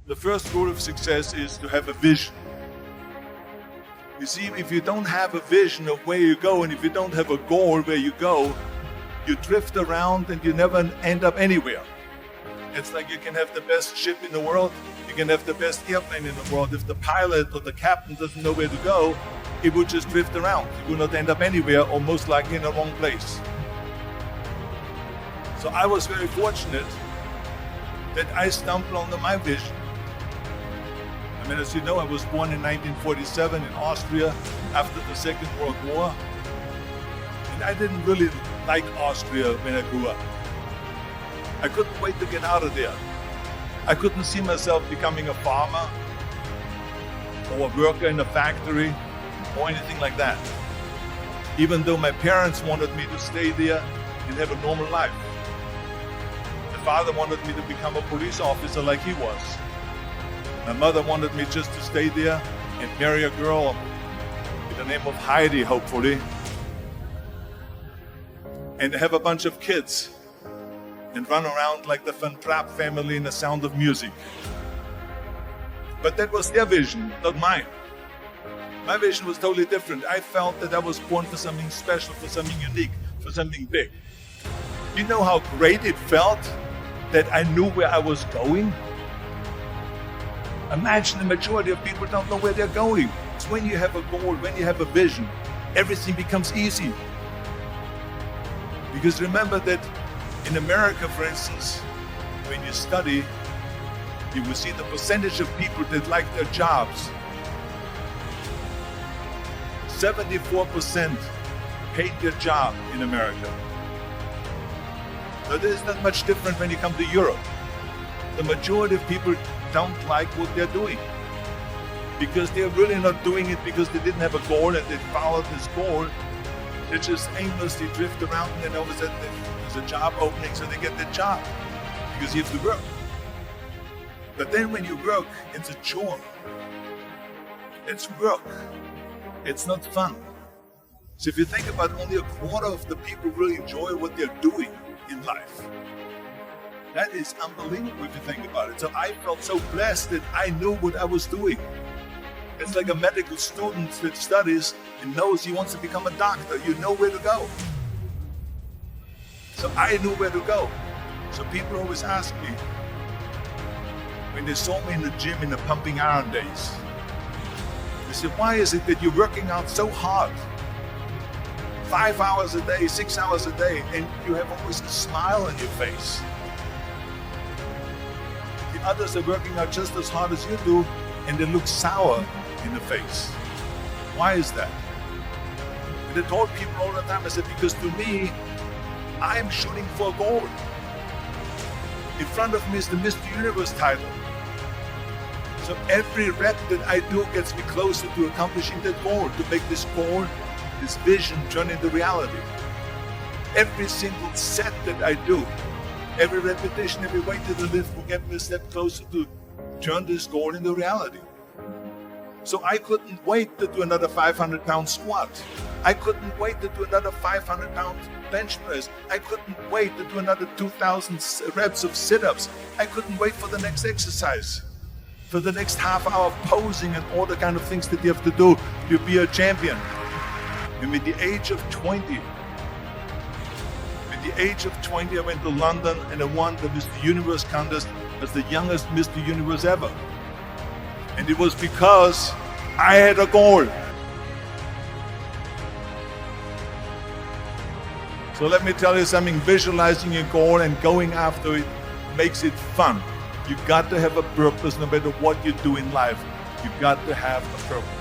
The first rule of success is to have a vision. You see, if you don't have a vision of where you go, and if you don't have a goal where you go, you drift around and you never end up anywhere. It's like you can have the best ship in the world, you can have the best airplane in the world. If the pilot or the captain doesn't know where to go, it would just drift around. It would not end up anywhere, or most likely in the wrong place. So I was very fortunate that I stumbled onto my vision. I mean, as you know, I was born in 1947 in Austria after the Second World War. And I didn't really like Austria when I grew up. I couldn't wait to get out of there. I couldn't see myself becoming a farmer or a worker in a factory or anything like that. Even though my parents wanted me to stay there and have a normal life. My father wanted me to become a police officer like he was. My mother wanted me just to stay there and marry a girl with the name of Heidi, hopefully, and have a bunch of kids and run around like the Van Trapp family in The Sound of Music. But that was their vision, not mine. My vision was totally different. I felt that I was born for something special, for something unique, for something big. You know how great it felt that I knew where I was going? Imagine the majority of people don't know where they're going. It's when you have a goal, when you have a vision, everything becomes easy. Because remember that in America, for instance, when you study, you will see the percentage of people that like their jobs. 74% hate their job in America. But there's not much different when you come to Europe. The majority of people don't like what they're doing because they're really not doing it because they didn't have a goal and they followed this goal. They just aimlessly drift around, and then all of a sudden there's a job opening, so they get that job because you have to work. But then when you work, it's a chore. It's work. It's not fun. So if you think about, only a quarter of the people really enjoy what they're doing in life. That is unbelievable if you think about it. So I felt so blessed that I knew what I was doing. It's like a medical student that studies and knows he wants to become a doctor. You know where to go. So I knew where to go. So people always ask me, when they saw me in the gym in the pumping iron days, they said, why is it that you're working out so hard? 5 hours a day, 6 hours a day, and you have always a smile on your face. The others are working out just as hard as you do, and they look sour in the face. Why is that? And I told people all the time, I said, because to me, I'm shooting for a goal. In front of me is the Mr. Universe title. So every rep that I do gets me closer to accomplishing that goal, to make this goal, this vision turn into reality. Every single set that I do, every repetition, every weight that I lift will get me a step closer to turn this goal into reality. So I couldn't wait to do another 500-pound squat. I couldn't wait to do another 500-pound bench press. I couldn't wait to do another 2,000 reps of sit-ups. I couldn't wait for the next exercise, for the next half hour of posing and all the kind of things that you have to do to be a champion. And at the age of 20, I went to London and I won the Mr. Universe contest as the youngest Mr. Universe ever. And it was because I had a goal. So let me tell you something, visualizing your goal and going after it makes it fun. You've got to have a purpose no matter what you do in life. You've got to have a purpose.